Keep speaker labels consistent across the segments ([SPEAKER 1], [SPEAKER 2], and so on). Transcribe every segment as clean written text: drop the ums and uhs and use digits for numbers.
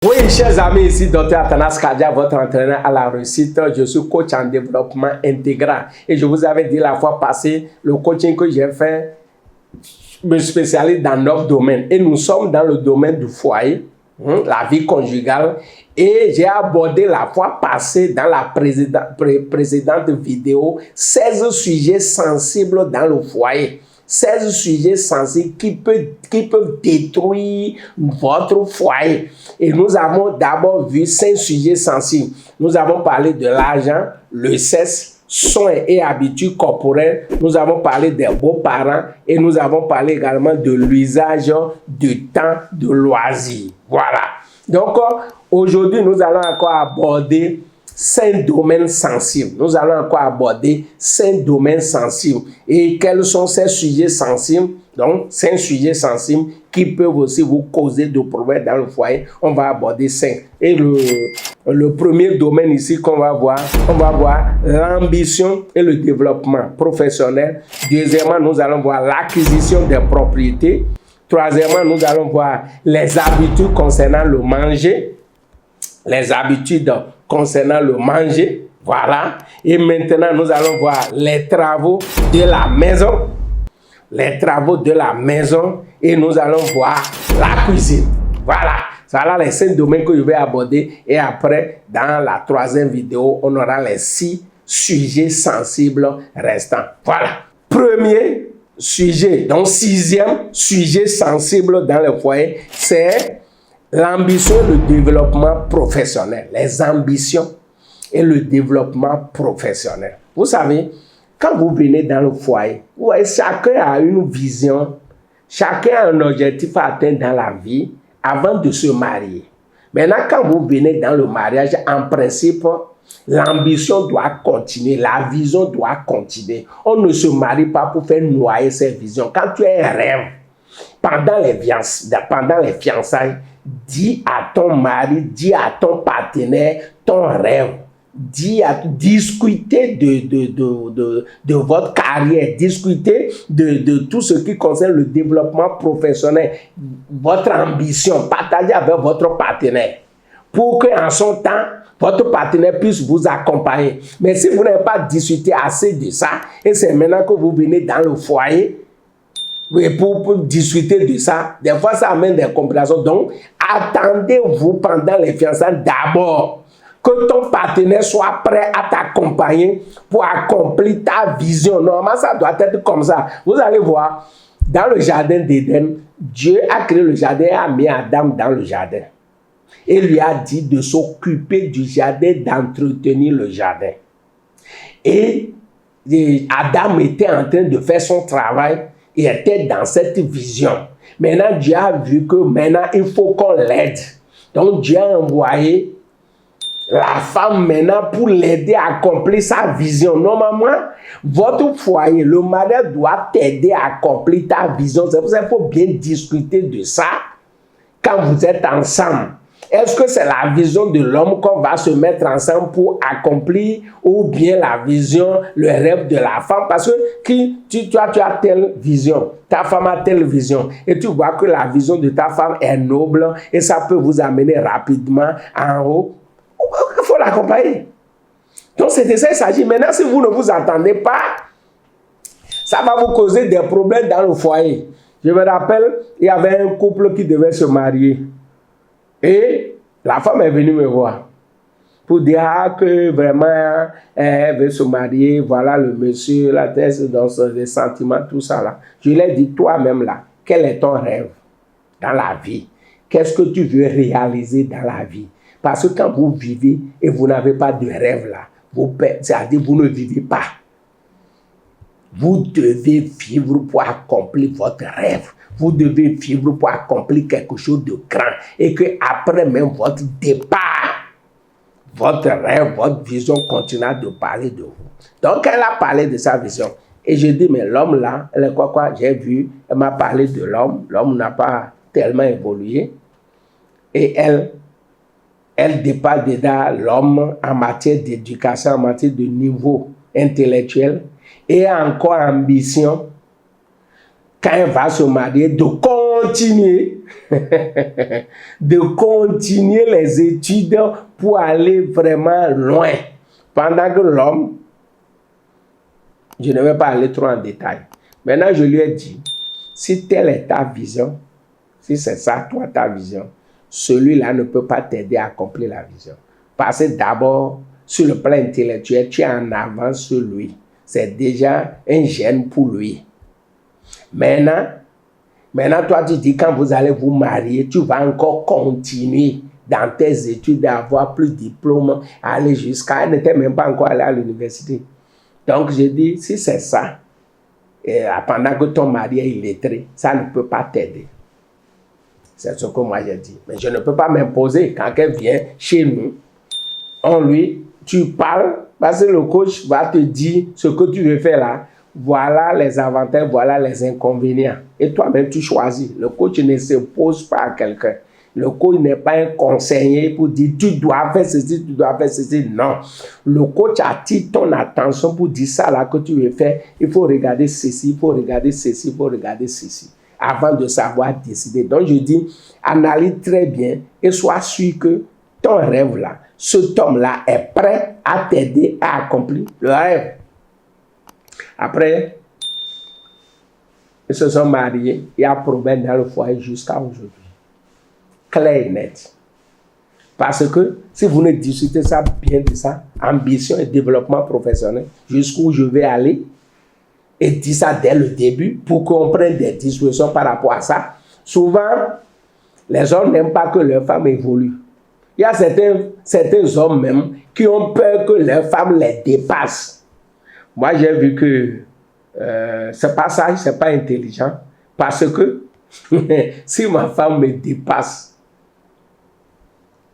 [SPEAKER 1] Oui, chers amis, ici Dr Athanas Kadia, votre entraîneur à la réussite. Je suis coach en développement intégral. Et je vous avais dit la fois passée, le coaching que j'ai fait me spécialise dans 9 domaines. Et nous sommes dans le domaine du foyer, la vie conjugale. Et j'ai abordé la fois passée dans la précédente vidéo 16 sujets sensibles dans le foyer. 16 sujets sensibles qui peuvent détruire votre foyer. Et nous avons d'abord vu 5 sujets sensibles. Nous avons parlé de l'argent, le sexe, soins et habitudes corporelles. Nous avons parlé des beaux-parents et nous avons parlé également de l'usage du temps de loisir. Voilà. Donc, aujourd'hui, nous allons encore aborder 5 domaines sensibles. Nous allons encore aborder 5 domaines sensibles. Et quels sont ces sujets sensibles? Donc, 5 sujets sensibles qui peuvent aussi vous causer de problèmes dans le foyer. On va aborder 5. Et le premier domaine ici qu'on va voir, on va voir l'ambition et le développement professionnel. Deuxièmement, nous allons voir l'acquisition des propriétés. Troisièmement, nous allons voir les habitudes concernant le manger. Les habitudes concernant le manger, voilà. Et maintenant, nous allons voir les travaux de la maison. Les travaux de la maison. Et nous allons voir la cuisine. Voilà. Voilà les 5 domaines que je vais aborder. Et après, dans la troisième vidéo, on aura les 6 sujets sensibles restants. Voilà. Premier sujet, donc 6e sujet sensible dans le foyer, c'est l'ambition et le développement professionnel. Les ambitions et le développement professionnel. Vous savez, quand vous venez dans le foyer, vous voyez, chacun a une vision, chacun a un objectif à atteindre dans la vie avant de se marier. Maintenant, quand vous venez dans le mariage, en principe, l'ambition doit continuer, la vision doit continuer. On ne se marie pas pour faire noyer ses visions. Quand tu as un rêve, pendant les fiançailles, dis à ton mari, dis à ton partenaire ton rêve. Discutez de votre carrière, discutez de tout ce qui concerne le développement professionnel, votre ambition, partagez avec votre partenaire pour qu'en son temps, votre partenaire puisse vous accompagner. Mais si vous n'avez pas discuté assez de ça, et c'est maintenant que vous venez dans le foyer, pour discuter de ça, des fois ça amène des complications. Donc, attendez-vous pendant les fiançailles d'abord que ton partenaire soit prêt à t'accompagner pour accomplir ta vision. Normalement, ça doit être comme ça. Vous allez voir, dans le jardin d'Éden, Dieu a créé le jardin et a mis Adam dans le jardin. Et lui a dit de s'occuper du jardin, d'entretenir le jardin. Et Adam était en train de faire son travail. Il était dans cette vision. Maintenant, Dieu a vu que maintenant, il faut qu'on l'aide. Donc, Dieu a envoyé la femme maintenant pour l'aider à accomplir sa vision. Normalement, votre foyer, le mari doit t'aider à accomplir ta vision. C'est pour ça qu'il faut bien discuter de ça quand vous êtes ensemble. Est-ce que c'est la vision de l'homme qu'on va se mettre ensemble pour accomplir ou bien la vision, le rêve de la femme? Parce que tu as telle vision, ta femme a telle vision et tu vois que la vision de ta femme est noble et ça peut vous amener rapidement en haut. Il faut l'accompagner. Donc c'est de ça qu'il s'agit. Maintenant, si vous ne vous entendez pas, ça va vous causer des problèmes dans le foyer. Je me rappelle, il y avait un couple qui devait se marier. Et la femme est venue me voir pour dire que vraiment elle veut se marier, voilà le monsieur, la thèse dans ses sentiments, tout ça là. Je lui ai dit, toi-même là, quel est ton rêve dans la vie? Qu'est-ce que tu veux réaliser dans la vie? Parce que quand vous vivez et vous n'avez pas de rêve là, c'est-à-dire vous ne vivez pas. Vous devez vivre pour accomplir votre rêve. Vous devez vivre pour accomplir quelque chose de grand. Et que après même votre départ, votre rêve, votre vision continuera de parler de vous. Donc, elle a parlé de sa vision. Et je dis, mais l'homme là, elle est quoi, j'ai vu, elle m'a parlé de l'homme. L'homme n'a pas tellement évolué. Et elle dépasse déjà l'homme en matière d'éducation, en matière de niveau intellectuel. Et encore ambition, quand elle va se marier, de continuer de continuer les études pour aller vraiment loin. Pendant que l'homme, je ne vais pas aller trop en détail. Maintenant, je lui ai dit, si telle est ta vision, si c'est ça, toi, ta vision, celui-là ne peut pas t'aider à accomplir la vision. Parce que d'abord, sur le plan intellectuel, tu es en avance sur lui. C'est déjà un gêne pour lui. Maintenant, toi, tu dis, quand vous allez vous marier, tu vas encore continuer dans tes études, d'avoir plus de diplômes, aller jusqu'à... Elle n'était même pas encore allée à l'université. Donc, je dis, si c'est ça, et pendant que ton mari est illettré, ça ne peut pas t'aider. C'est ce que moi j'ai dit. Mais je ne peux pas m'imposer. Quand elle vient chez nous, tu parles, parce que le coach va te dire ce que tu veux faire là. Voilà les avantages, voilà les inconvénients. Et toi-même, tu choisis. Le coach ne s'impose pas à quelqu'un. Le coach n'est pas un conseiller pour dire tu dois faire ceci, tu dois faire ceci. Non. Le coach attire ton attention pour dire ça là que tu veux faire. Il faut regarder ceci, il faut regarder ceci, il faut regarder ceci. Avant de savoir décider. Donc je dis, analyse très bien et sois sûr que ton rêve là, cet homme-là est prêt à t'aider à accomplir le rêve. Après, ils se sont mariés, il y a problème dans le foyer jusqu'à aujourd'hui. Clair et net. Parce que si vous ne discutez ça bien de ça, ambition et développement professionnel, jusqu'où je vais aller, et dit ça dès le début pour qu'on prenne des dispositions par rapport à ça. Souvent, les hommes n'aiment pas que leurs femmes évoluent. Il y a certains hommes même qui ont peur que leurs femmes les dépassent. Moi, j'ai vu que c'est pas sage, c'est pas intelligent. Parce que si ma femme me dépasse,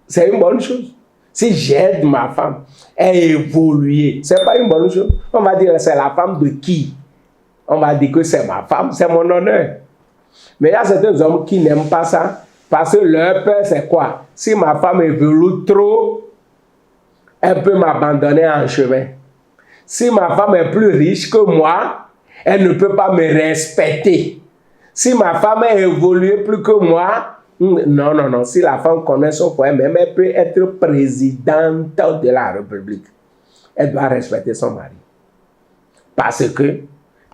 [SPEAKER 1] c'est une bonne chose. Si j'aide ma femme à évoluer, c'est pas une bonne chose. On va dire, c'est la femme de qui? On va dire que c'est ma femme, c'est mon honneur. Mais il y a certains hommes qui n'aiment pas ça, parce que leur peur, c'est quoi? Si ma femme évolue trop, elle peut m'abandonner en chemin. Si ma femme est plus riche que moi, elle ne peut pas me respecter. Si ma femme a évolué plus que moi, non. Si la femme connaît son foyer, même elle peut être présidente de la République. Elle doit respecter son mari. Parce que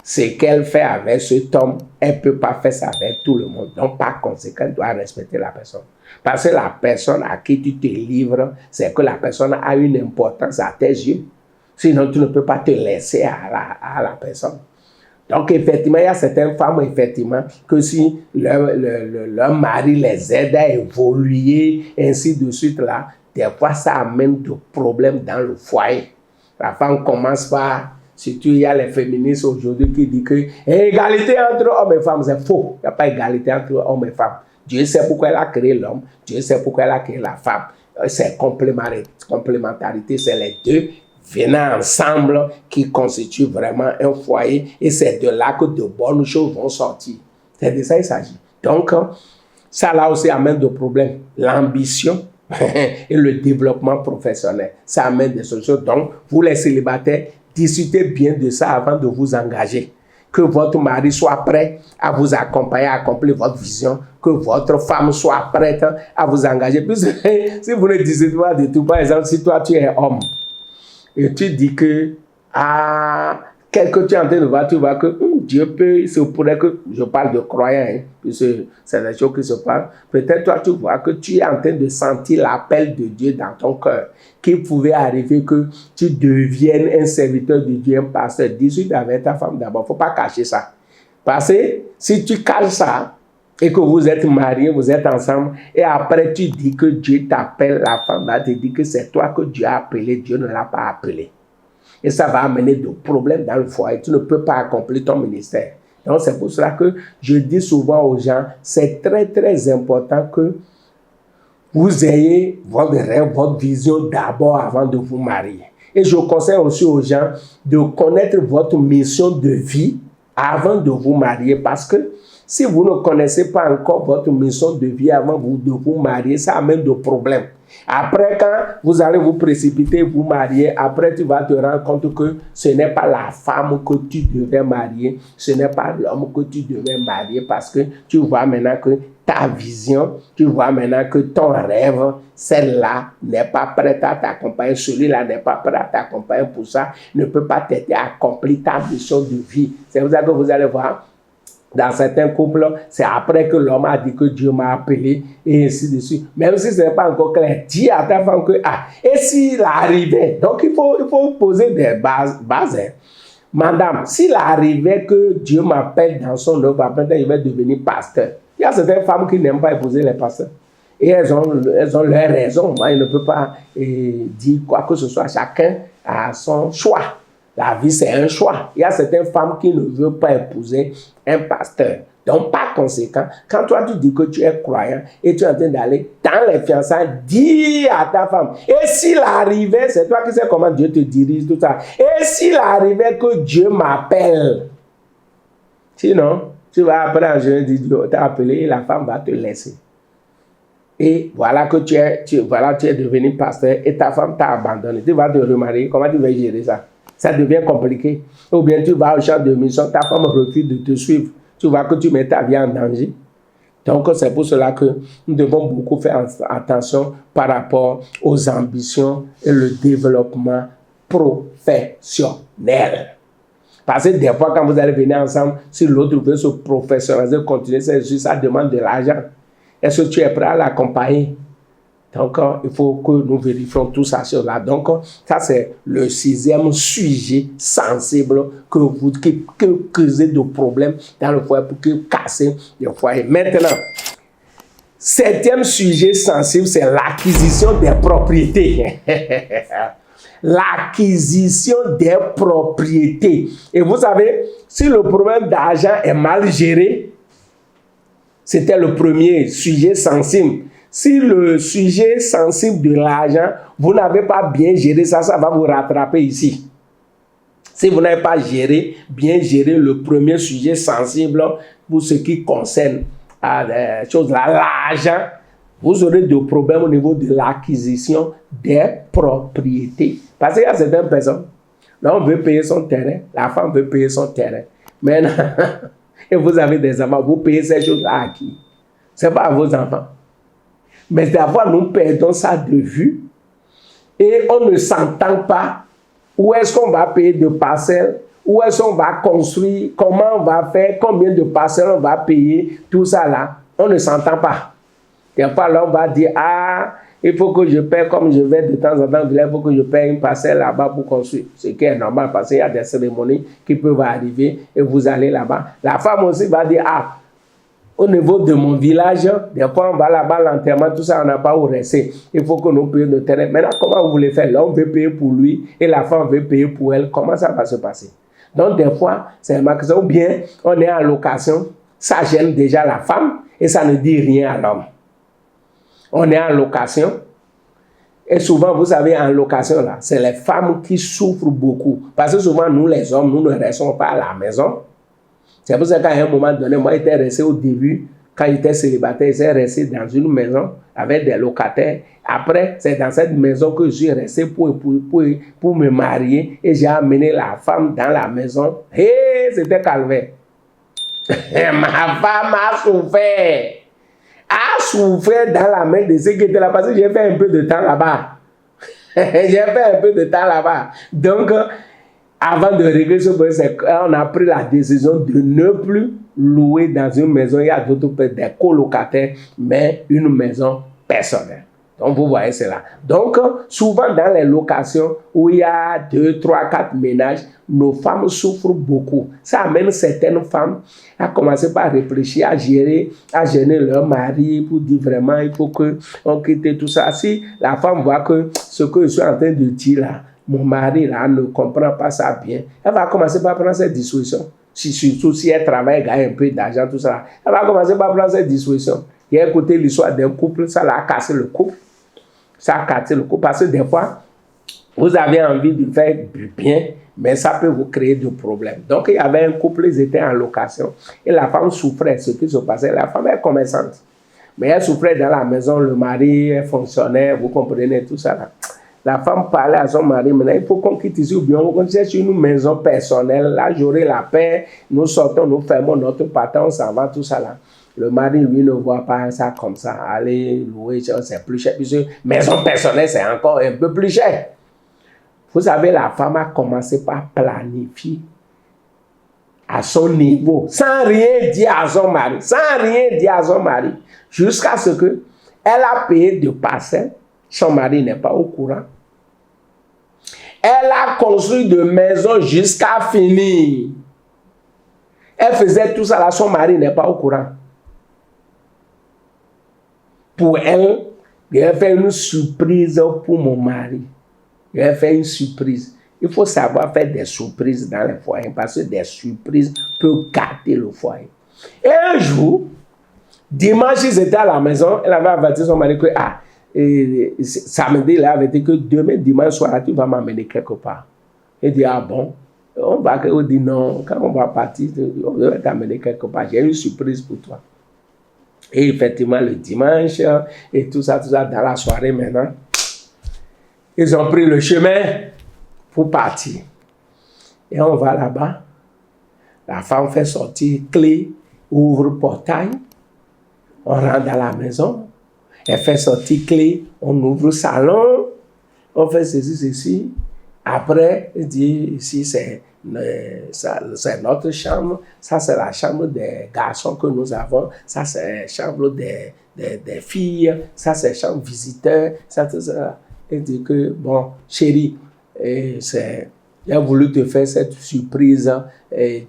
[SPEAKER 1] ce qu'elle fait avec cet homme, elle ne peut pas faire ça avec tout le monde. Donc, par conséquent, elle doit respecter la personne. Parce que la personne à qui tu te livres, c'est que la personne a une importance à tes yeux. Sinon, tu ne peux pas te laisser à la personne. Donc, effectivement, il y a certaines femmes, effectivement, que si leur mari les aide à évoluer, ainsi de suite, là, des fois, ça amène des problèmes dans le foyer. La femme commence par... Surtout, il y a les féministes aujourd'hui qui disent que égalité entre hommes et femmes, c'est faux. Il n'y a pas égalité entre hommes et femmes. Dieu sait pourquoi elle a créé l'homme. Dieu sait pourquoi elle a créé la femme. C'est complémentarité, c'est les deux venant ensemble qui constituent vraiment un foyer. Et c'est de là que de bonnes choses vont sortir. C'est de ça qu'il s'agit. Donc, ça là aussi amène des problèmes. L'ambition et le développement professionnel. Ça amène des solutions. Donc, vous les célibataires, discutez bien de ça avant de vous engager. Que votre mari soit prêt à vous accompagner, à accomplir votre vision. Que votre femme soit prête à vous engager. Puisque si vous ne discutez pas de tout, par exemple, si toi tu es homme et tu dis que quel que tu es en train de voir, tu vois que Dieu peut, il se pourrait que, je parle de croyants, hein, puisque c'est des choses qui se passent. Peut-être toi tu vois que tu es en train de sentir l'appel de Dieu dans ton cœur. Qu'il pouvait arriver que tu deviennes un serviteur de Dieu, un pasteur. Discute avec ta femme d'abord. Il ne faut pas cacher ça. Parce que si tu caches ça et que vous êtes mariés, vous êtes ensemble, et après tu dis que Dieu t'appelle, la femme va te dire que c'est toi que Dieu a appelé, Dieu ne l'a pas appelé. Et ça va amener des problèmes dans le foyer. Tu ne peux pas accomplir ton ministère. Donc c'est pour cela que je dis souvent aux gens, c'est très très important que vous ayez votre rêve, votre vision d'abord avant de vous marier. Et je conseille aussi aux gens de connaître votre mission de vie avant de vous marier. Parce que si vous ne connaissez pas encore votre mission de vie avant de vous marier, ça amène des problèmes. Après, quand vous allez vous précipiter, vous marier, après tu vas te rendre compte que ce n'est pas la femme que tu devais marier, ce n'est pas l'homme que tu devais marier parce que tu vois maintenant que ta vision, tu vois maintenant que ton rêve, celle-là n'est pas prête à t'accompagner, celui-là n'est pas prêt à t'accompagner pour ça, ne peut pas t'aider à accomplir ta mission de vie. C'est pour ça que vous allez voir, dans certains couples, c'est après que l'homme a dit que Dieu m'a appelé et ainsi de suite. Même si ce n'est pas encore clair, dis à ta femme que, et s'il arrivait, donc il faut poser des bases. Hein. Madame, s'il arrivait que Dieu m'appelle dans son œuvre, après il va devenir pasteur. Il y a certaines femmes qui n'aiment pas épouser les pasteurs. Et elles ont leurs raisons. Moi, il ne peut pas dire quoi que ce soit. Chacun a son choix. La vie, c'est un choix. Il y a certaines femmes qui ne veulent pas épouser un pasteur. Donc, par conséquent, quand toi, tu dis que tu es croyant et tu es en train d'aller dans les fiançailles, dis à ta femme, et s'il arrivait, c'est toi qui sais comment Dieu te dirige, tout ça. Et s'il arrivait que Dieu m'appelle, sinon, tu vas après en jeune dire, Dieu t'a appelé et la femme va te laisser. Et voilà que tu es devenu pasteur et ta femme t'a abandonné. Tu vas te remarier, comment tu vas gérer ça? Ça devient compliqué. Ou bien tu vas au champ de mission, ta femme refuse de te suivre. Tu vois que tu mets ta vie en danger. Donc, c'est pour cela que nous devons beaucoup faire attention par rapport aux ambitions et le développement professionnel. Parce que des fois, quand vous allez venir ensemble, si l'autre veut se professionnaliser, continuer, ça demande de l'argent. Est-ce que tu es prêt à l'accompagner? Donc, il faut que nous vérifions tout ça sur là. Donc, ça, c'est le 6e sujet sensible qui cause de problèmes dans le foyer pour casser le foyer. Maintenant, 7e sujet sensible, c'est l'acquisition des propriétés. L'acquisition des propriétés. Et vous savez, si le problème d'argent est mal géré, c'était le premier sujet sensible. Si le sujet sensible de l'argent, vous n'avez pas bien géré ça, ça va vous rattraper ici. Si vous n'avez pas bien géré le premier sujet sensible pour ce qui concerne l'argent, vous aurez des problèmes au niveau de l'acquisition des propriétés. Parce qu'il y a certaines personnes, l'homme veut payer son terrain, la femme veut payer son terrain. Maintenant, et vous avez des enfants, vous payez ces choses-là à qui? Ce n'est pas à vos enfants. Mais d'abord, nous perdons ça de vue et on ne s'entend pas. Où est-ce qu'on va payer de parcelles? Où est-ce qu'on va construire? Comment on va faire? Combien de parcelles on va payer? Tout ça là, on ne s'entend pas. Des fois, là, on va dire, il faut que je paie comme je vais de temps en temps, il faut que je paie une parcelle là-bas pour construire. Ce qui est normal parce qu'il y a des cérémonies qui peuvent arriver et vous allez là-bas. La femme aussi va dire, au niveau de mon village, des fois on va là-bas, l'enterrement, tout ça, on n'a pas où rester. Il faut que nous payions le terrain. Maintenant, comment vous voulez faire? L'homme veut payer pour lui et la femme veut payer pour elle. Comment ça va se passer? Donc, des fois, c'est un magasin ou bien on est en location, ça gêne déjà la femme et ça ne dit rien à l'homme. On est en location et souvent, vous savez, en location, là, c'est les femmes qui souffrent beaucoup. Parce que souvent, nous, les hommes, nous ne restons pas à la maison. C'est pour ça qu'à un moment donné, moi, j'étais resté au début, quand j'étais célibataire, j'étais resté dans une maison avec des locataires. Après, c'est dans cette maison que je suis resté pour me marier et j'ai amené la femme dans la maison. C'était calvaire. Ma femme a souffert. A souffert dans la main de ceux qui étaient là parce que j'ai fait un peu de temps là-bas. Donc, avant de régler ce problème, on a pris la décision de ne plus louer dans une maison. Il y a d'autres des colocataires, mais une maison personnelle. Donc, vous voyez cela. Donc, souvent dans les locations où il y a 2, 3, 4 ménages, nos femmes souffrent beaucoup. Ça amène certaines femmes à commencer par réfléchir, à gêner leur mari pour dire vraiment, il faut qu'on quitte tout ça. Si la femme voit que ce que je suis en train de dire là, mon mari là ne comprend pas ça bien, elle va commencer par prendre cette disposition. Surtout si elle travaille, gagne un peu d'argent, tout ça. Elle va commencer par prendre cette disposition. Il y a écouté l'histoire d'un couple, ça l'a cassé le couple. Ça a cassé le couple parce que des fois, vous avez envie de faire du bien, mais ça peut vous créer des problèmes. Donc, il y avait un couple, ils étaient en location et la femme souffrait. Ce qui se passait, la femme est commerçante. Mais elle souffrait dans la maison, le mari est fonctionnaire, vous comprenez tout ça là. La femme parlait à son mari, maintenant il faut qu'on quitte ici ou bien on cherche une maison personnelle, là j'aurai la paix, nous sortons, nous fermons notre partant, on s'en va, tout ça là. Le mari, lui, ne voit pas ça comme ça. Aller louer, c'est plus cher. Puisque maison personnelle, c'est encore un peu plus cher. Vous savez, la femme a commencé par planifier à son niveau, sans rien dire à son mari, jusqu'à ce que elle a payé de parcelles. Son mari n'est pas au courant. Elle a construit de maisons jusqu'à finir. Elle faisait tout ça là, son mari n'est pas au courant. Pour elle, j'ai fait une surprise pour mon mari. J'ai fait une surprise. Il faut savoir faire des surprises dans le foyer parce que des surprises peuvent gâter le foyer. Et un jour, dimanche, ils étaient à la maison. Elle avait averti son mari que samedi, il avait dit que demain, dimanche soir, tu vas m'amener quelque part. Il dit, ah bon? On dit non, quand on va partir, on va t'amener quelque part. J'ai une surprise pour toi. Et effectivement, le dimanche, et tout ça, dans la soirée maintenant, ils ont pris le chemin pour partir. Et on va là-bas. La femme fait sortir clé, ouvre le portail. On rentre dans la maison. Elle fait sortir clé, on ouvre le salon. On fait ceci. Après, elle dit, ici, c'est notre chambre. Ça, c'est la chambre des garçons que nous avons. Ça, c'est la chambre des filles. Ça, c'est la chambre visiteur. Ça. Elle dit que, bon, chérie, j'ai voulu te faire cette surprise.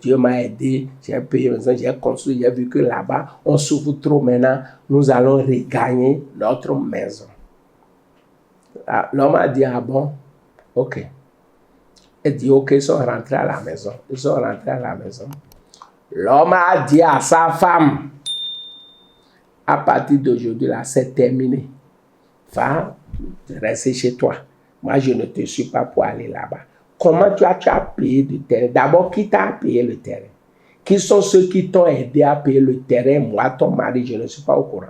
[SPEAKER 1] Dieu m'a aidé. J'ai payé maison, j'ai construit. J'ai vu que là-bas, on souffre trop maintenant. Nous allons regagner notre maison. L'homme a dit, ah bon, ok. Elle dit, ok, ils sont rentrés à la maison. L'homme a dit à sa femme, à partir d'aujourd'hui, là, c'est terminé. Va rester chez toi. Moi, je ne te suis pas pour aller là-bas. Comment tu as payé le terrain? D'abord, qui t'a payé le terrain? Qui sont ceux qui t'ont aidé à payer le terrain? Moi, ton mari, je ne suis pas au courant.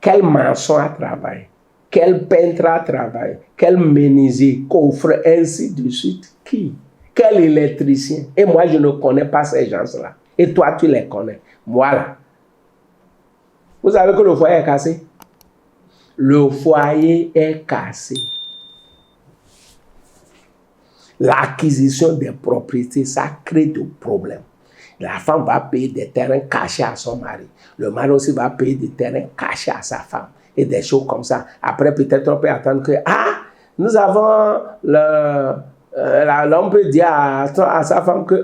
[SPEAKER 1] Quel maçon a travaillé? Quel peintre a travaillé? Quel menuisier, coffre, ainsi de suite? Qui? Quel électricien? Et moi, je ne connais pas ces gens-là. Et toi, tu les connais. Voilà. Vous savez que le foyer est cassé? Le foyer est cassé. L'acquisition des propriétés, ça crée des problèmes. La femme va payer des terrains cachés à son mari. Le mari aussi va payer des terrains cachés à sa femme. Et des choses comme ça. Après, peut-être on peut attendre que, nous avons l'homme peut dire à sa femme que,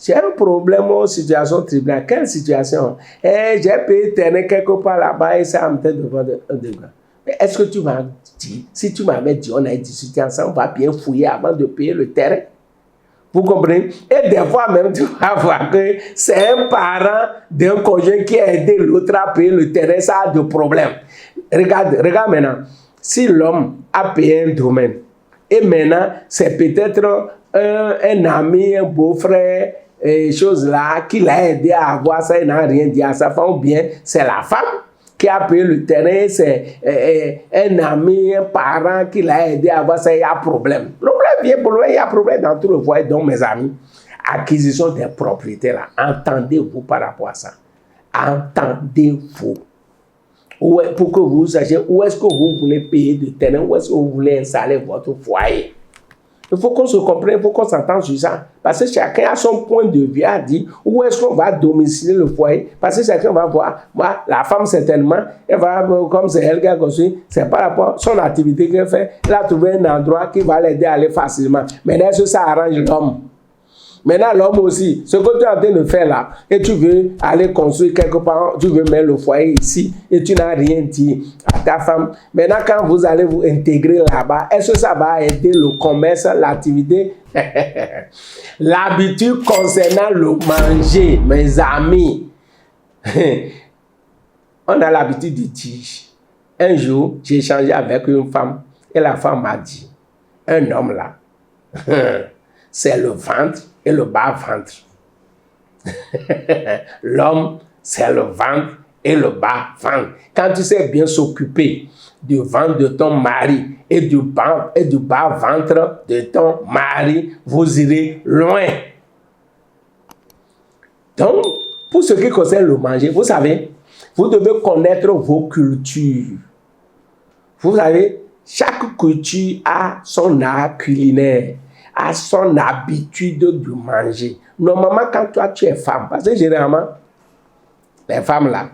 [SPEAKER 1] j'ai un problème aux situations tribunal. Quelle situation? J'ai payé terrain quelque part là-bas et ça me fait devant de Mais est-ce que tu m'as dit, si tu m'avais dit, on a discuté ensemble, on va bien fouiller avant de payer le terrain? Vous comprenez? Et des fois même, tu vas voir que c'est un parent d'un conjoint qui a aidé l'autre à payer le terrain, ça a des problèmes. Regarde maintenant. Si l'homme a payé un domaine, et maintenant, c'est peut-être un ami, un beau-frère, chose là, qui l'a aidé à avoir ça, il n'a rien dit à sa femme, ou bien c'est la femme qui a payé le terrain, c'est un ami, un parent qui l'a aidé à avoir ça, il y a problème. Problème vient pour lui, il y a problème dans tout le foyer. Donc, mes amis, acquisition des propriétés là, entendez-vous par rapport à ça. Entendez-vous. Pour que vous sachiez où est-ce que vous voulez payer du terrain, où est-ce que vous voulez installer votre foyer. Il faut qu'on se comprenne, il faut qu'on s'entende sur ça. Parce que chacun a son point de vue à dire où est-ce qu'on va domicilier le foyer. Parce que chacun va voir, la femme certainement, elle va, comme c'est elle qui a construit, c'est par rapport à son activité qu'elle fait, elle a trouvé un endroit qui va l'aider à aller facilement. Mais est-ce que ça arrange l'homme? Maintenant, l'homme aussi, ce que tu es en train de faire là, et tu veux aller construire quelque part, tu veux mettre le foyer ici, et tu n'as rien dit à ta femme. Maintenant, quand vous allez vous intégrer là-bas, est-ce que ça va aider le commerce, l'activité? L'habitude concernant le manger, mes amis, on a l'habitude de dire. Un jour, j'ai échangé avec une femme, et la femme m'a dit, un homme là, c'est le ventre et le bas-ventre. L'homme, c'est le ventre et le bas-ventre. Quand tu sais bien s'occuper du ventre de ton mari et du bas-ventre de ton mari, vous irez loin. Donc, Pour ce qui concerne le manger, vous savez, vous devez connaître vos cultures. Vous savez, chaque culture a son art culinaire, a son habitude de manger. Normalement, quand toi tu es femme, parce que généralement, les femmes là,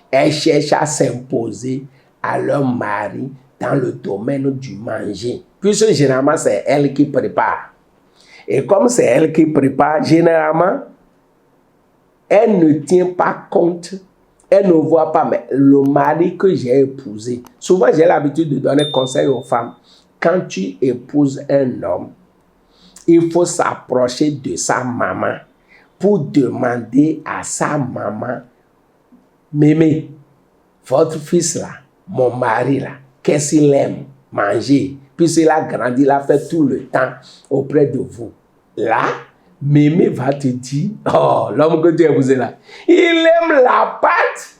[SPEAKER 1] elles cherchent à s'imposer à leur mari dans le domaine du manger. Puisque généralement, c'est elle qui prépare. Et comme c'est elle qui prépare, généralement, elle ne tient pas compte, elle ne voit pas, mais le mari que j'ai épousé. Souvent, j'ai l'habitude de donner conseil aux femmes. Quand tu épouses un homme, il faut s'approcher de sa maman pour demander à sa maman, Mémé, votre fils là, mon mari là, qu'est-ce qu'il aime manger? Puisqu'il a grandi, il a fait tout le temps auprès de vous. Là, Mémé va te dire, oh, l'homme que tu as épousé là, il aime la pâte,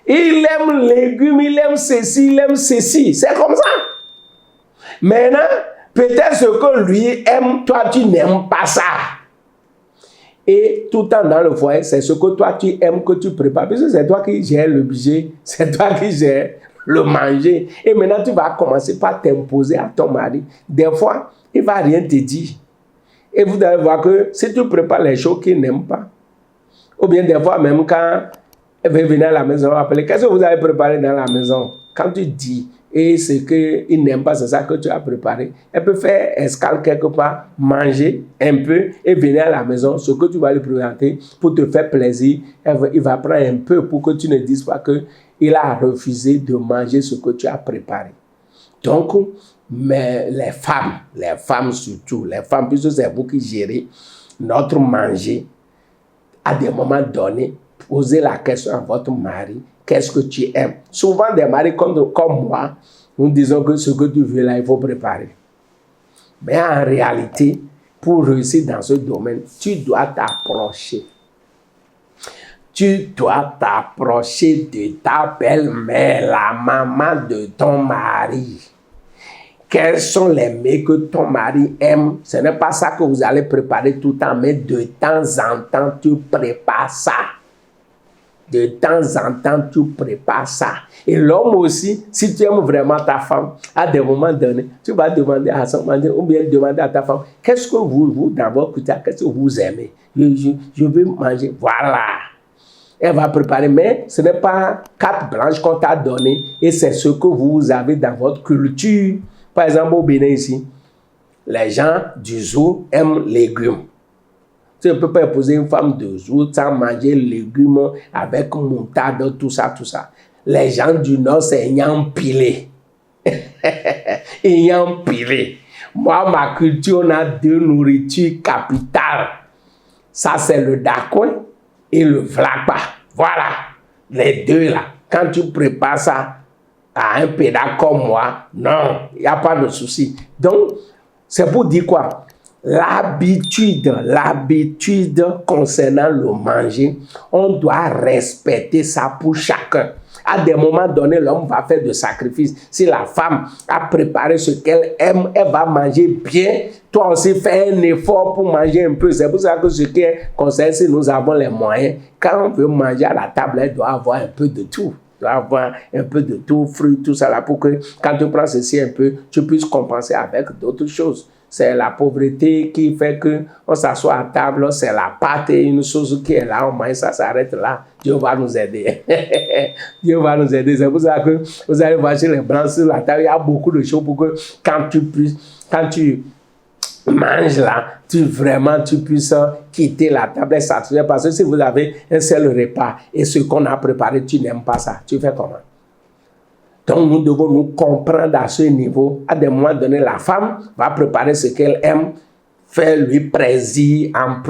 [SPEAKER 1] il aime les légumes, il aime ceci, il aime ceci. C'est comme ça. Maintenant, peut-être ce que lui aime, toi tu n'aimes pas ça. Et tout le temps dans le foyer, c'est ce que toi tu aimes que tu prépares. Parce que c'est toi qui gères le budget, c'est toi qui gères le manger. Et maintenant, tu vas commencer par t'imposer à ton mari. Des fois, il ne va rien te dire. Et vous allez voir que si tu prépares les choses qu'il n'aime pas, ou bien des fois, même quand elle veut venir à la maison, appeler, qu'est-ce que vous avez préparé dans la maison? Quand tu dis, et ce qu'il n'aime pas, c'est ça que tu as préparé, elle peut faire escale quelque part, manger un peu et venir à la maison, ce que tu vas lui présenter pour te faire plaisir, il va prendre un peu pour que tu ne dises pas qu'il a refusé de manger ce que tu as préparé. Donc, mais les femmes surtout, les femmes, puisque c'est vous qui gérez notre manger, à des moments donnés, posez la question à votre mari, qu'est-ce que tu aimes? Souvent, des maris comme moi, nous disons que ce que tu veux là, il faut préparer. Mais en réalité, pour réussir dans ce domaine, tu dois t'approcher. Tu dois t'approcher de ta belle-mère, la maman de ton mari. Quels sont les mets que ton mari aime? Ce n'est pas ça que vous allez préparer tout le temps, mais de temps en temps, tu prépares ça. De temps en temps, tu prépares ça. Et l'homme aussi, si tu aimes vraiment ta femme, à des moments donnés, tu vas demander à son mari ou bien demander à ta femme, qu'est-ce que vous dans votre culture, qu'est-ce que vous aimez? Je veux manger. Voilà. Elle va préparer, mais ce n'est pas carte blanche qu'on t'a donné et c'est ce que vous avez dans votre culture. Par exemple, au Bénin ici, les gens du Zou aiment les légumes. Tu ne peux pas épouser une femme de Zou sans manger légumes avec moutarde, tout ça, tout ça. Les gens du Nord, c'est ayant pilé. Ayant pilé. Moi, ma culture, on a deux nourritures capitales. Ça, c'est le dacoin et le vlakpa. Voilà, les deux là. Quand tu prépares ça à un pédale comme moi, non, il n'y a pas de souci. Donc, c'est pour dire quoi? L'habitude concernant le manger, on doit respecter ça pour chacun. À des moments donnés, l'homme va faire des sacrifices. Si la femme a préparé ce qu'elle aime, elle va manger bien. Toi aussi, fais un effort pour manger un peu. C'est pour ça que ce qui est conseillé, si nous avons les moyens, quand on veut manger à la table, elle doit avoir un peu de tout. Tu dois avoir un peu de tout, fruits, tout ça là, pour que quand tu prends ceci un peu, tu puisses compenser avec d'autres choses. C'est la pauvreté qui fait qu'on s'assoit à table, c'est la pâte et une chose qui est là, on mange, ça s'arrête là. Dieu va nous aider. Dieu va nous aider. C'est pour ça que vous allez voir chez les blancs sur la table, il y a beaucoup de choses pour que quand tu manges là, tu puisses quitter la table et satisfaire. Parce que si vous avez un seul repas et ce qu'on a préparé, tu n'aimes pas ça, tu fais comment? Donc, nous devons nous comprendre à ce niveau. À des moments donnés, la femme va préparer ce qu'elle aime, faire lui plaisir en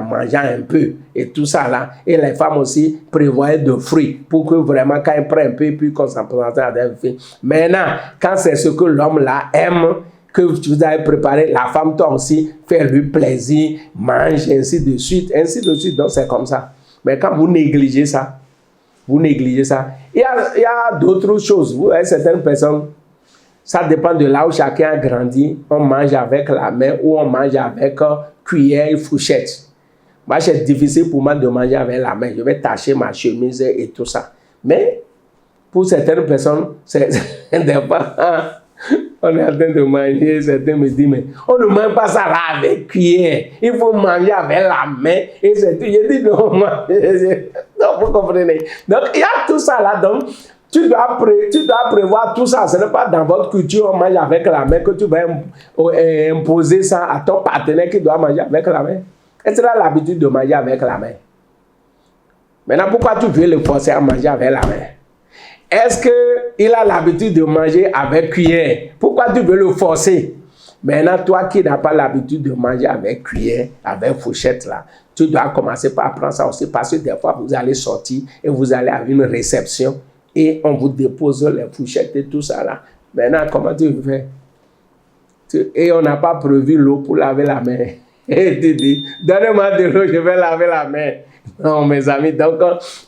[SPEAKER 1] mangeant un peu et tout ça là. Et les femmes aussi prévoient de fruits pour que vraiment, quand elle prend un peu, puis qu'on s'en présente à des fruits. Maintenant, quand c'est ce que l'homme là aime, que vous avez préparé, la femme, toi aussi, fait lui plaisir, mange, ainsi de suite. Donc, c'est comme ça. Mais quand vous négligez ça, il y a d'autres choses. Vous voyez, certaines personnes, ça dépend de là où chacun a grandi. On mange avec la main ou on mange avec cuillère et fourchette. Moi, c'est difficile pour moi de manger avec la main. Je vais tacher ma chemise et tout ça. Mais pour certaines personnes, c'est des fois, on est en train de manger, certains me disent, mais on ne mange pas ça là avec cuillère. Il faut manger avec la main. Et c'est tout. Je dis non, moi. Non, vous comprenez. Donc, il y a tout ça là. Donc, tu dois prévoir tout ça. Ce n'est pas dans votre culture, on mange avec la main, que tu vas imposer ça à ton partenaire qui doit manger avec la main. Et tu as l'habitude de manger avec la main. Maintenant, pourquoi tu veux le forcer à manger avec la main? Est-ce qu'il a l'habitude de manger avec cuillère? Pourquoi tu veux le forcer? Maintenant, toi qui n'as pas l'habitude de manger avec cuillère, avec fourchette là, tu dois commencer par apprendre ça aussi parce que des fois, vous allez sortir et vous allez à une réception et on vous dépose les fourchettes et tout ça là. Maintenant, comment tu fais? Et on n'a pas prévu l'eau pour laver la main. Et tu dis, donnez-moi de l'eau, je vais laver la main. Non, mes amis, donc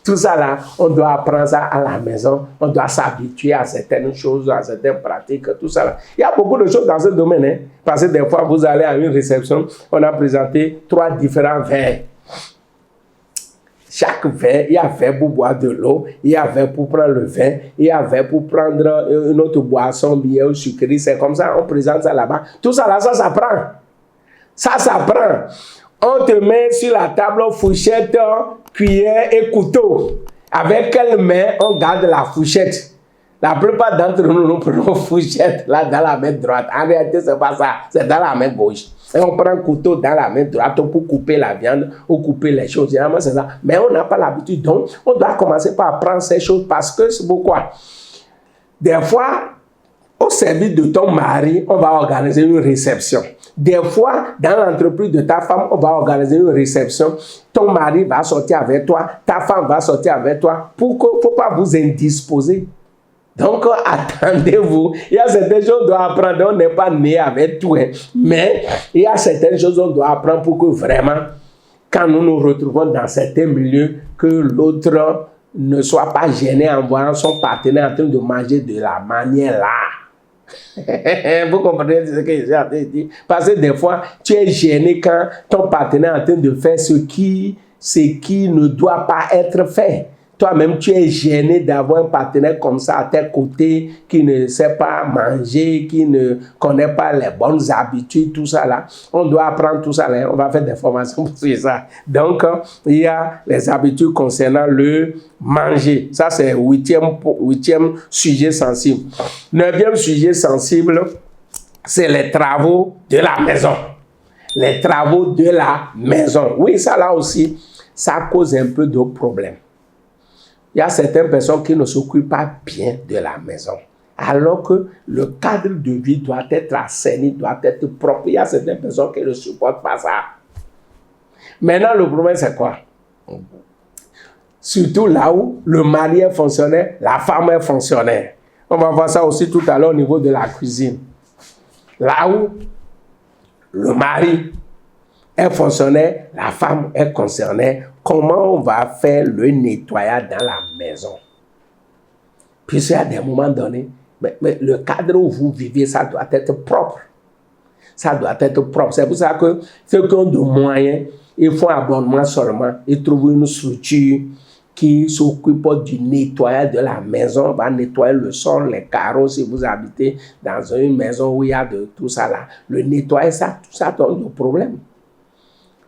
[SPEAKER 1] tout ça là, on doit apprendre ça à la maison, on doit s'habituer à certaines choses, à certaines pratiques, tout ça là. Il y a beaucoup de choses dans ce domaine, hein, parce que des fois, vous allez à une réception, on a présenté 3 différents verres. Chaque verre, il y a verre pour boire de l'eau, il y a verre pour prendre le vin, il y a verre pour prendre une autre boisson, bière ou sucrée. C'est comme ça, on présente ça là-bas. Tout ça là, ça s'apprend. Ça s'apprend. On te met sur la table fourchette, cuillère et couteau. Avec quelle main on garde la fourchette? La plupart d'entre nous, nous prenons fourchette là dans la main droite. En réalité, ce n'est pas ça. C'est dans la main gauche. Et on prend un couteau dans la main droite pour couper la viande ou couper les choses. Généralement, c'est ça. Mais on n'a pas l'habitude. Donc, on doit commencer par apprendre ces choses parce que c'est pourquoi. Des fois, au service de ton mari, on va organiser une réception. Des fois, dans l'entreprise de ta femme, on va organiser une réception. Ton mari va sortir avec toi, ta femme va sortir avec toi. Pourquoi il ne faut pas vous indisposer? Donc, attendez-vous. Il y a certaines choses qu'on doit apprendre. On n'est pas né avec tout. Hein. Mais il y a certaines choses qu'on doit apprendre pour que vraiment, quand nous nous retrouvons dans certains milieux, que l'autre ne soit pas gêné en voyant son partenaire en train de manger de la manière là. Vous comprenez ce que j'ai en train de dire? Parce que des fois, tu es gêné quand ton partenaire est en train de faire ce qui ne doit pas être fait. Toi-même, tu es gêné d'avoir un partenaire comme ça à tes côtés, qui ne sait pas manger, qui ne connaît pas les bonnes habitudes, tout ça là. On doit apprendre tout ça là. On va faire des formations sur ça. Donc, il y a les habitudes concernant le manger. Ça, c'est le huitième sujet sensible. 9e sujet sensible, c'est les travaux de la maison. Les travaux de la maison. Oui, ça là aussi, ça cause un peu de problèmes. Il y a certaines personnes qui ne s'occupent pas bien de la maison. Alors que le cadre de vie doit être assaini, doit être propre. Il y a certaines personnes qui ne supportent pas ça. Maintenant, le problème, c'est quoi? Surtout là où le mari est fonctionnaire, la femme est fonctionnaire. On va voir ça aussi tout à l'heure au niveau de la cuisine. Là où le mari est fonctionnaire, la femme est concernée. Comment on va faire le nettoyage dans la maison? Puis à des moments donnés, mais le cadre où vous vivez, ça doit être propre. Ça doit être propre. C'est pour ça que ceux qui ont de moyens, ils font abonnement seulement. Ils trouvent une structure qui s'occupe du nettoyage de la maison. On va nettoyer le sol, les carreaux si vous habitez dans une maison où il y a de tout ça là. Le nettoyer, ça, tout ça donne des problèmes.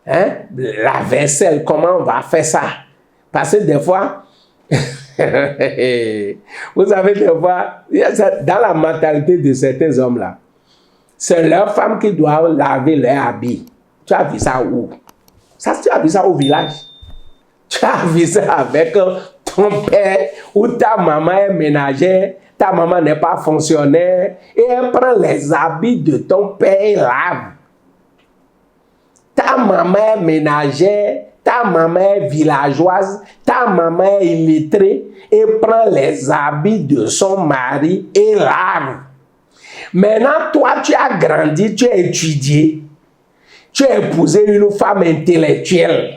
[SPEAKER 1] Hein? La vaisselle, comment on va faire ça? Parce que des fois, vous savez, des fois, dans la mentalité de certains hommes-là, c'est leur femme qui doit laver leurs habits. Tu as vu ça où? Ça, tu as vu ça au village? Tu as vu ça avec ton père ou ta maman est ménagère, ta maman n'est pas fonctionnaire et elle prend les habits de ton père et lave. Ta maman est ménagère, ta maman est villageoise, ta maman est illettrée et prend les habits de son mari et lave. Maintenant, toi, tu as grandi, tu as étudié, tu as épousé une femme intellectuelle.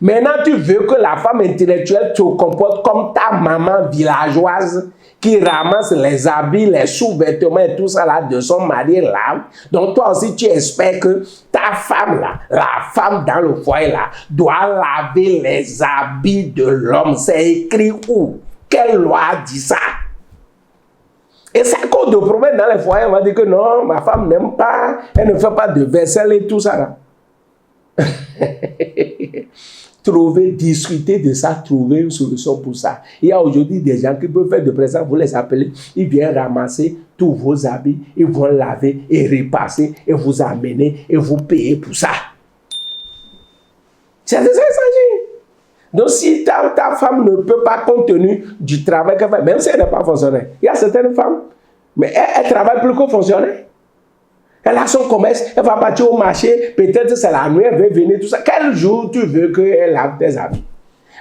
[SPEAKER 1] Maintenant, tu veux que la femme intellectuelle te comporte comme ta maman villageoise qui ramasse les habits, les sous-vêtements et tout ça là de son mari là. Donc toi aussi tu espères que ta femme là, la femme dans le foyer là, doit laver les habits de l'homme. C'est écrit où? Quelle loi dit ça? Et ça cause de problèmes dans les foyers. On va dire que non, ma femme n'aime pas, elle ne fait pas de vaisselle et tout ça là. Trouver, discuter de ça, trouver une solution pour ça. Il y a aujourd'hui des gens qui peuvent faire de présent, vous les appelez, ils viennent ramasser tous vos habits, ils vont laver et repasser et vous amener et vous payer pour ça. C'est de ça qu'il s'agit. Donc si ta femme ne peut pas compte tenu du travail qu'elle fait, même si elle n'est pas fonctionnaire, il y a certaines femmes, mais elle travaille plus que fonctionnaire. Elle a son commerce, elle va partir au marché, peut-être c'est la nuit, elle veut venir, tout ça. Quel jour tu veux qu'elle lave tes habits?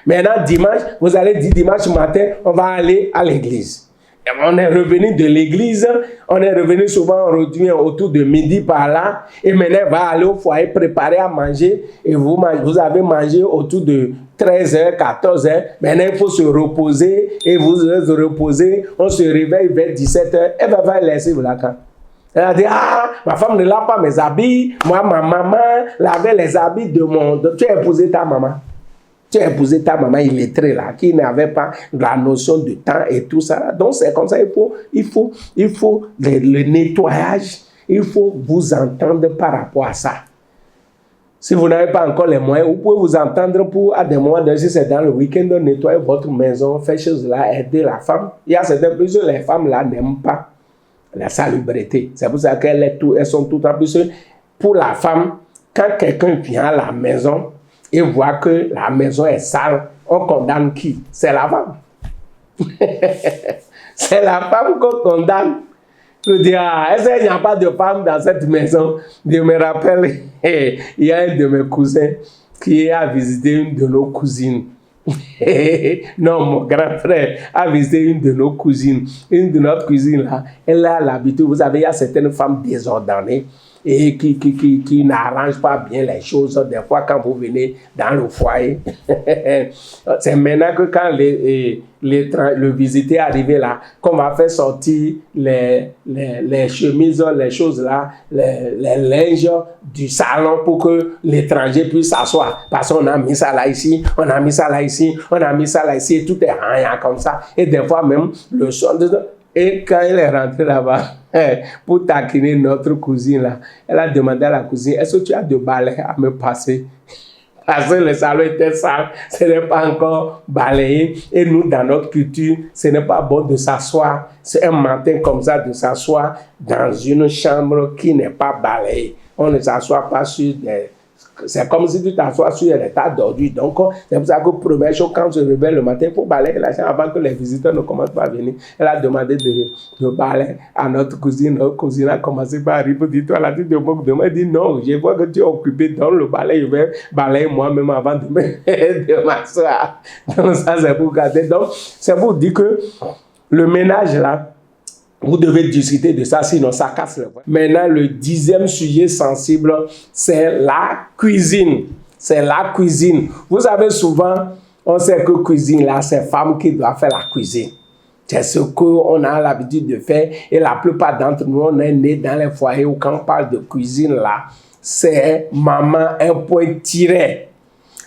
[SPEAKER 1] Maintenant, dimanche, vous allez dire dimanche matin, on va aller à l'église. On est revenu de l'église, on est revenu souvent, on revient autour de midi par là, et maintenant, on va aller au foyer préparer à manger, et vous avez mangé autour de 13h, 14h, maintenant il faut se reposer, et vous se reposez, on se réveille vers 17h, elle va laisser vous la camp. Elle a dit, ah, ma femme ne lave pas mes habits, moi, ma maman lavait les habits de mon... Tu as épousé ta maman. Tu as épousé ta maman illettrée là, qui n'avait pas la notion de temps et tout ça. Donc c'est comme ça, il faut le nettoyage, il faut vous entendre par rapport à ça. Si vous n'avez pas encore les moyens, vous pouvez vous entendre pour, à des moments, si c'est dans le week-end, nettoyer votre maison, faire choses là, aider la femme. Il y a certaines personnes, les femmes là n'aiment pas la salubrité. C'est pour ça elles sont tout en plus. Pour la femme, quand quelqu'un vient à la maison et voit que la maison est sale, on condamne qui? C'est la femme. C'est la femme qu'on condamne. Je dis, ah, est-ce qu'il n'y a pas de femme dans cette maison? Je me rappelle, il y a un de mes cousins qui a visité une de nos cousines. Non, mon grand frère a visité une de nos cousines. Une de notre cousine là, elle a l'habitude, vous savez, il y a certaines femmes désordonnées et qui n'arrangent pas bien les choses. Des fois, quand vous venez dans le foyer, c'est maintenant que quand le visité est arrivé là, qu'on va faire sortir les chemises, les choses là, les linges du salon pour que l'étranger puisse s'asseoir. Parce qu'on a mis ça là ici, on a mis ça là ici, on a mis ça là ici, et tout est rien comme ça. Et des fois même, le son de... Et quand elle est rentrée là-bas, pour taquiner notre cousine là, elle a demandé à la cousine, est-ce que tu as de balai à me passer? Parce que le salon était sale, ce n'est pas encore balayé. Et nous, dans notre culture, ce n'est pas bon de s'asseoir, c'est un matin comme ça, de s'asseoir dans une chambre qui n'est pas balayée. On ne s'assoit pas sur des... C'est comme si tu t'assois sur un tas d'ordures. Donc, c'est pour ça que première chose, quand on se réveille le matin, il faut balayer la chambre avant que les visiteurs ne commencent pas à venir. Elle a demandé de balayer à notre cousine. Notre cousine a commencé par arriver. Dis-toi, elle a dit de moi. Elle dit non, je vois que tu es occupé dans le balai. Je vais balayer moi-même avant de m'asseoir. Donc, ça, c'est pour garder. Donc, c'est pour dire que le ménage là, vous devez discuter de ça, sinon ça casse le voix. Maintenant, le 10e sujet sensible, c'est la cuisine. C'est la cuisine. Vous savez, souvent, on sait que cuisine, là, c'est femme qui doit faire la cuisine. C'est ce qu'on a l'habitude de faire. Et la plupart d'entre nous, on est nés dans les foyers où quand on parle de cuisine, là, c'est maman, un point tiré.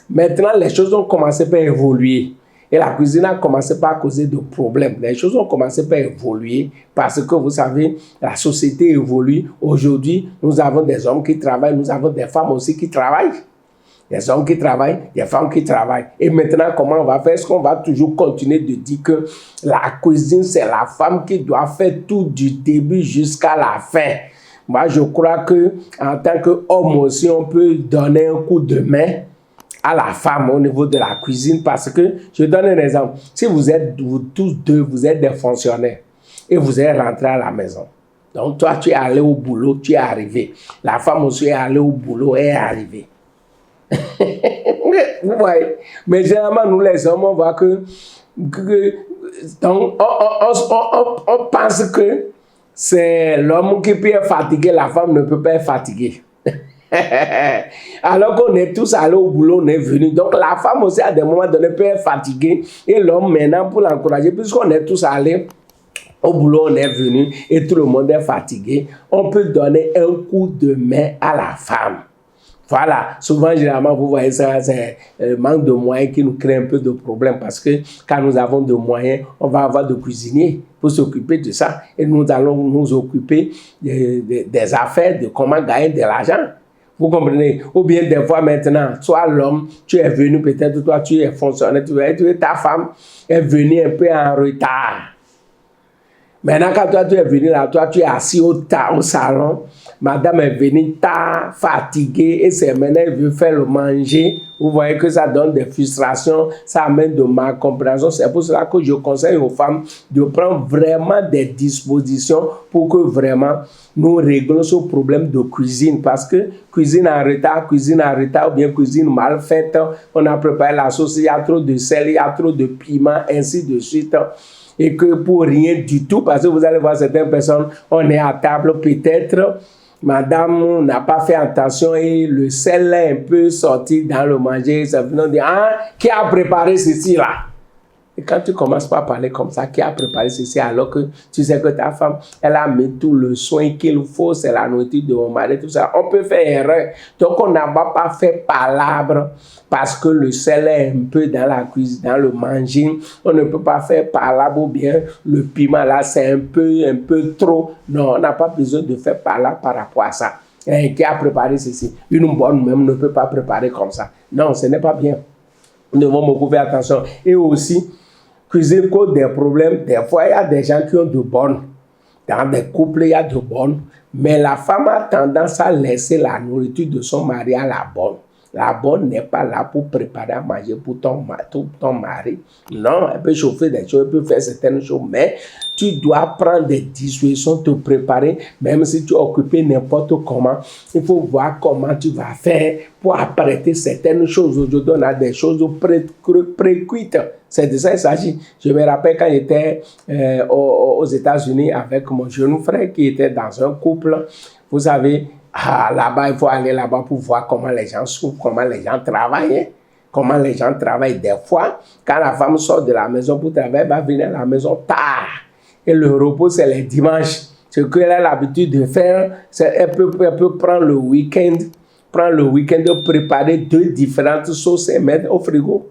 [SPEAKER 1] Maintenant, les choses ont commencé par évoluer. Et la cuisine a commencé par causer de problèmes. Les choses ont commencé par évoluer parce que, vous savez, la société évolue. Aujourd'hui, nous avons des hommes qui travaillent, nous avons des femmes aussi qui travaillent. Des hommes qui travaillent, des femmes qui travaillent. Et maintenant, comment on va faire? Est-ce qu'on va toujours continuer de dire que la cuisine, c'est la femme qui doit faire tout du début jusqu'à la fin? Moi, je crois que en tant qu'homme aussi, on peut donner un coup de main à la femme au niveau de la cuisine, parce que, je donne un exemple, si vous tous deux, vous êtes des fonctionnaires et vous êtes rentrés à la maison. Donc toi, tu es allé au boulot, tu es arrivé. La femme aussi est allée au boulot, elle est arrivée. Vous voyez? Mais généralement, nous les hommes, on voit que donc, on pense que c'est l'homme qui peut être fatigué, la femme ne peut pas être fatiguée. Alors qu'on est tous allés au boulot, on est venus. Donc la femme aussi à des moments donnés peut être fatiguée. Et l'homme maintenant pour l'encourager, puisqu'on est tous allés Au boulot, on est venu et tout le monde est fatigué. On peut donner un coup de main à la femme. Voilà, souvent, généralement, vous voyez ça, c'est le manque de moyens qui nous crée un peu de problème parce que quand nous avons de moyens, on va avoir de cuisiniers pour s'occuper de ça et nous allons nous occuper des affaires, de comment gagner de l'argent. Vous comprenez? Ou bien des fois maintenant, toi l'homme, tu es venu peut-être, toi tu es fonctionnaire, ta femme est venue un peu en retard. Maintenant, quand toi tu es venu là, toi tu es assis au salon, madame est venue tard, fatiguée, et c'est maintenant elle veut faire le manger. Vous voyez que ça donne des frustrations, ça amène de malcompréhension. C'est pour cela que je conseille aux femmes de prendre vraiment des dispositions pour que vraiment nous réglons ce problème de cuisine. Parce que cuisine en retard, ou bien cuisine mal faite, on a préparé la sauce, il y a trop de sel, il y a trop de piment, ainsi de suite. Et que pour rien du tout, parce que vous allez voir certaines personnes, on est à table peut-être, madame n'a pas fait attention et le sel est un peu sorti dans le manger, ça vient dire, ah, qui a préparé ceci là? Et quand tu commences pas à parler comme ça, qui a préparé ceci alors que tu sais que ta femme, elle a mis tout le soin qu'il faut, c'est la nourriture de mon mari, tout ça, on peut faire erreur. Donc on n'a pas fait palabre parce que le sel est un peu dans la cuisine, dans le manger. On ne peut pas faire palabre ou bien le piment là, c'est un peu trop. Non, on n'a pas besoin de faire palabre par rapport à ça. Et qui a préparé ceci? Une bonne même ne peut pas préparer comme ça. Non, ce n'est pas bien. Nous devons beaucoup faire attention. Et aussi, cuisine cause des problèmes. Des fois, il y a des gens qui ont de bonnes. Dans des couples, il y a de bonnes. Mais la femme a tendance à laisser la nourriture de son mari à la bonne. La bonne n'est pas là pour préparer à manger pour ton mari. Non, elle peut chauffer des choses, elle peut faire certaines choses, mais tu dois prendre des dispositions, te préparer, même si tu es occupé n'importe comment. Il faut voir comment tu vas faire pour apprêter certaines choses. Aujourd'hui, on a des choses pré-cuites. C'est de ça qu'il s'agit. Je me rappelle quand j'étais aux États-Unis avec mon jeune frère qui était dans un couple. Vous savez, là-bas, il faut aller là-bas pour voir comment les gens souffrent, comment les gens travaillent. Hein? Comment les gens travaillent. Des fois, quand la femme sort de la maison pour travailler, elle va venir à la maison tard. Et le repos, c'est les dimanches. Ce qu'elle a l'habitude de faire, c'est elle peut prendre le week-end, préparer 2 différentes sauces et mettre au frigo.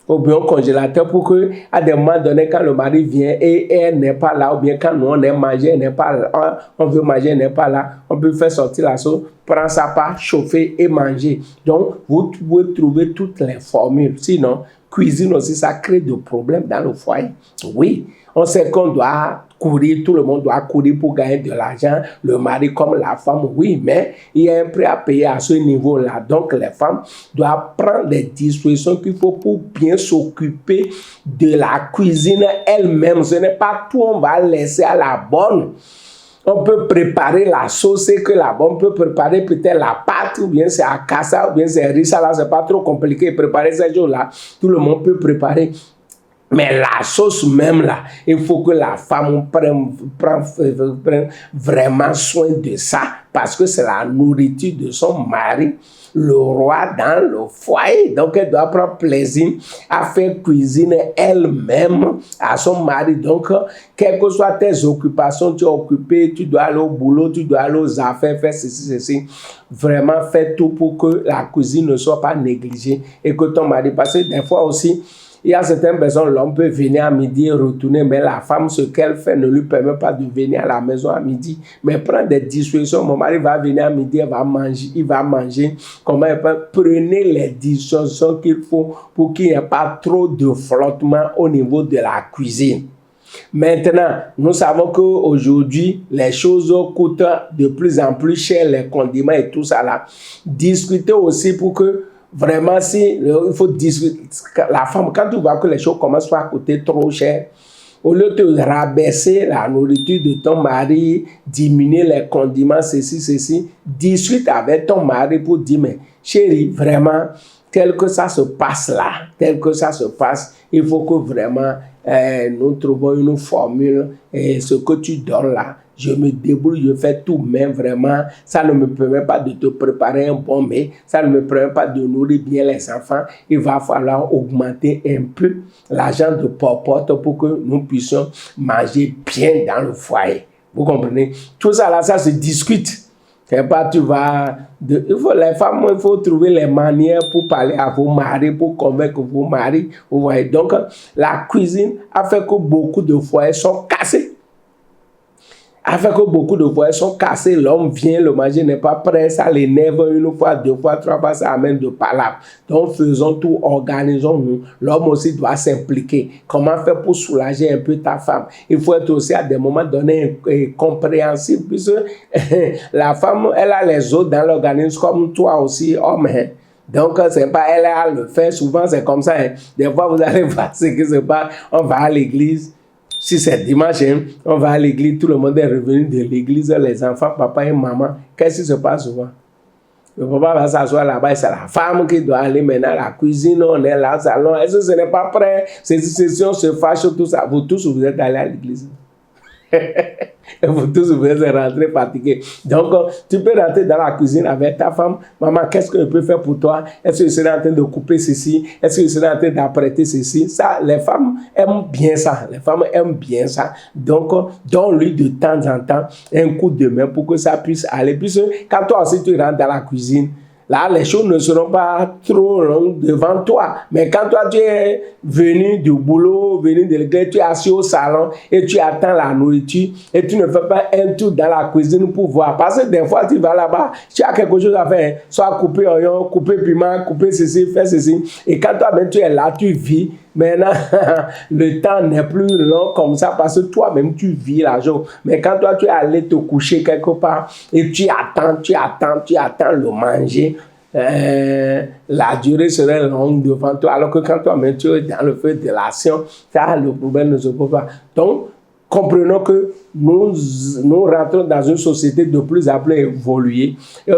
[SPEAKER 1] Ou bien au congélateur pour que, à des moments donnés, quand le mari vient et elle n'est pas là, ou bien quand nous on est mangé, elle n'est pas là, on veut manger, elle n'est pas là, on peut faire sortir la sauce, prendre sa part, chauffer et manger. Donc, vous pouvez trouver toutes les formules. Sinon, cuisine aussi, ça crée des problèmes dans le foyer. Oui, on sait qu'on doit courir, tout le monde doit courir pour gagner de l'argent, le mari comme la femme, oui, mais il y a un prix à payer à ce niveau-là. Donc, les femmes doivent prendre les dispositions qu'il faut pour bien s'occuper de la cuisine elle-même. Ce n'est pas tout, on va laisser à la bonne. On peut préparer la sauce et que la bonne peut préparer peut-être la pâte, ou bien c'est à cassa, ou bien c'est riz, ça là, c'est pas trop compliqué. Préparer ces jours-là, tout le monde peut préparer. Mais la sauce même là, il faut que la femme prenne vraiment soin de ça parce que c'est la nourriture de son mari, le roi dans le foyer. Donc elle doit prendre plaisir à faire cuisiner elle-même à son mari. Donc, quelles que soient tes occupations, tu es occupé, tu dois aller au boulot, tu dois aller aux affaires, faire ceci. Vraiment, fais tout pour que la cuisine ne soit pas négligée et que ton mari, parce que des fois aussi, il y a certaines personnes, l'homme peut venir à midi et retourner, mais la femme, ce qu'elle fait ne lui permet pas de venir à la maison à midi. Mais prendre des dispositions, mon mari va venir à midi, il va manger. Comment elle peut? Prenez les dispositions qu'il faut pour qu'il n'y ait pas trop de flottement au niveau de la cuisine. Maintenant, nous savons qu'aujourd'hui, les choses coûtent de plus en plus cher, les condiments et tout ça là. Discutez aussi pour que vraiment, il faut discuter. La femme, quand tu vois que les choses commencent à coûter trop cher, au lieu de rabaisser la nourriture de ton mari, diminuer les condiments, ceci, discute avec ton mari pour dire, mais chérie, vraiment, tel que ça se passe là, il faut que vraiment nous trouvons une formule, et ce que tu donnes là, je me débrouille, je fais tout, mais vraiment, ça ne me permet pas de te préparer un bon mets, ça ne me permet pas de nourrir bien les enfants. Il va falloir augmenter un peu l'argent de popote pour que nous puissions manger bien dans le foyer. Vous comprenez? Tout ça là, ça se discute. Et pas tu vas... les femmes, il faut trouver les manières pour parler à vos maris, pour convaincre vos maris. Vous voyez? Donc, la cuisine a fait que beaucoup de foyers sont cassés. Avec que beaucoup de foyers sont cassés, l'homme vient, le manger n'est pas prêt, ça l'énerve une fois, deux fois, trois fois, ça amène de palabres. Donc faisons tout, organisons-nous. L'homme aussi doit s'impliquer. Comment faire pour soulager un peu ta femme? Il faut être aussi à des moments donnés compréhensibles, puisque la femme, elle a les autres dans l'organisme comme toi aussi, homme. Hein? Donc, c'est pas elle à le faire. Souvent, c'est comme ça. Hein? Des fois, vous allez voir ce qui se passe. On va à l'église. Si c'est dimanche, hein, on va à l'église, tout le monde est revenu de l'église, les enfants, papa et maman. Qu'est-ce qui se passe souvent? Le papa va s'asseoir là-bas, c'est la femme qui doit aller maintenant à la cuisine, on est là, au salon. Est-ce que ce n'est pas prêt? Si on se fâche, tout ça. Vous tous, vous êtes allés à l'église. Vous tous, vous êtes rentrés fatigués. Donc, tu peux rentrer dans la cuisine avec ta femme. Maman, qu'est-ce que je peux faire pour toi? Est-ce que je serai en train de couper ceci? Est-ce que je serai en train d'apprêter ceci? Ça, les femmes aiment bien ça. Les femmes aiment bien ça. Donc, donne-lui de temps en temps un coup de main pour que ça puisse aller. Puisque quand toi aussi tu rentres dans la cuisine, là, les choses ne seront pas trop longues devant toi. Mais quand toi, tu es venu du boulot, venu de l'église, tu es assis au salon et tu attends la nourriture et tu ne fais pas un tour dans la cuisine pour voir. Parce que des fois, tu vas là-bas, tu as quelque chose à faire. Soit couper oignon, couper piment, couper ceci, faire ceci. Et quand toi-même, tu es là, tu vis. Maintenant, le temps n'est plus long comme ça parce que toi-même, tu vis la journée. Mais quand toi, tu es allé te coucher quelque part et tu attends le manger, la durée serait longue devant toi. Alors que quand toi-même, tu es dans le feu de l'action, ça, le problème ne se pose pas. Donc, comprenons que nous rentrons dans une société de plus en plus évoluée et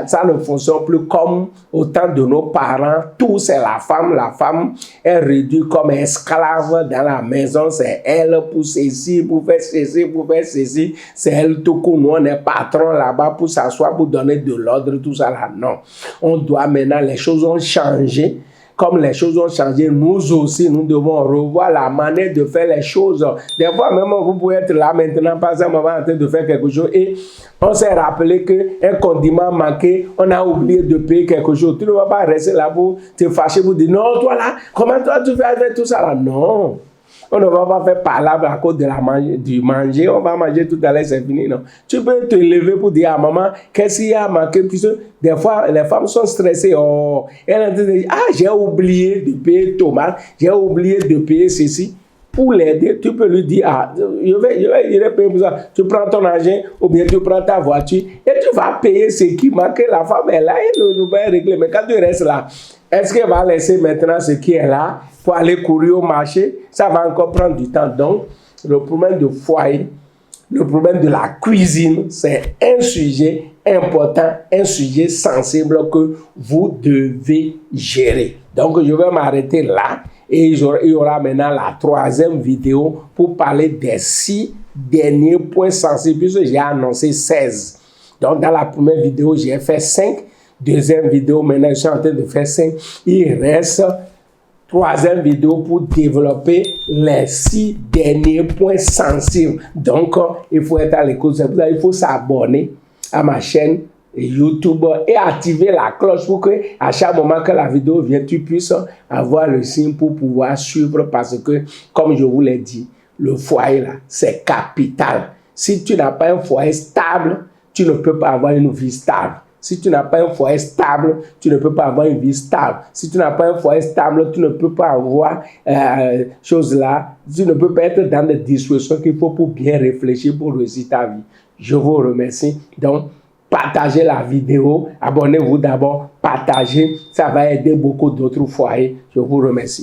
[SPEAKER 1] ça ne fonctionne plus comme au temps de nos parents. Tout c'est la femme. La femme est réduite comme esclave dans la maison. C'est elle pour ceci, pour faire ceci, pour faire ceci. C'est elle tout court. Nous, on est patron là-bas pour s'asseoir, pour donner de l'ordre, tout ça là. Non. On doit maintenant, les choses ont changé. Comme les choses ont changé, nous aussi, nous devons revoir la manière de faire les choses. Des fois, même vous pouvez être là maintenant, par exemple, en train de faire quelque chose et on s'est rappelé qu'un condiment manqué, on a oublié de payer quelque chose. Tu ne vas pas rester là pour te fâcher, pour dire non, toi là, comment toi tu fais avec tout ça là? Non. On ne va pas faire palabre à cause de du manger. On va manger tout à l'heure, c'est fini. Non. Tu peux te lever pour dire à maman qu'est-ce qu'il y a manqué. Puisque des fois, les femmes sont stressées. Oh, elles disent, ah, j'ai oublié de payer tomate. J'ai oublié de payer ceci. Pour l'aider, tu peux lui dire, ah, je vais payer pour ça. Tu prends ton argent ou bien tu prends ta voiture et tu vas payer ce qui manque. La femme est là et nous va régler. Mais quand tu restes là, est-ce qu'elle va laisser maintenant ce qui est là pour aller courir au marché? Ça va encore prendre du temps. Donc, le problème de foyer, le problème de la cuisine, c'est un sujet important, un sujet sensible que vous devez gérer. Donc, je vais m'arrêter là et il y aura maintenant la troisième vidéo pour parler des 6 derniers points sensibles puisque j'ai annoncé 16. Donc, dans la première vidéo, j'ai fait 5. Deuxième vidéo, maintenant je suis en train de faire 5. Il reste troisième vidéo pour développer les 6 derniers points sensibles. Donc, il faut être à l'écoute. C'est pour ça qu'il faut s'abonner à ma chaîne YouTube et activer la cloche pour que à chaque moment que la vidéo vient, tu puisses avoir le signe pour pouvoir suivre parce que, comme je vous l'ai dit, le foyer là, c'est capital. Si tu n'as pas un foyer stable, tu ne peux pas avoir une vie stable. Si tu n'as pas un foyer stable, tu ne peux pas avoir une vie stable. Si tu n'as pas un foyer stable, tu ne peux pas avoir choses là. Tu ne peux pas être dans des dispositions qu'il faut pour bien réfléchir pour réussir ta vie. Je vous remercie. Donc, partagez la vidéo. Abonnez-vous d'abord. Partagez. Ça va aider beaucoup d'autres foyers. Je vous remercie.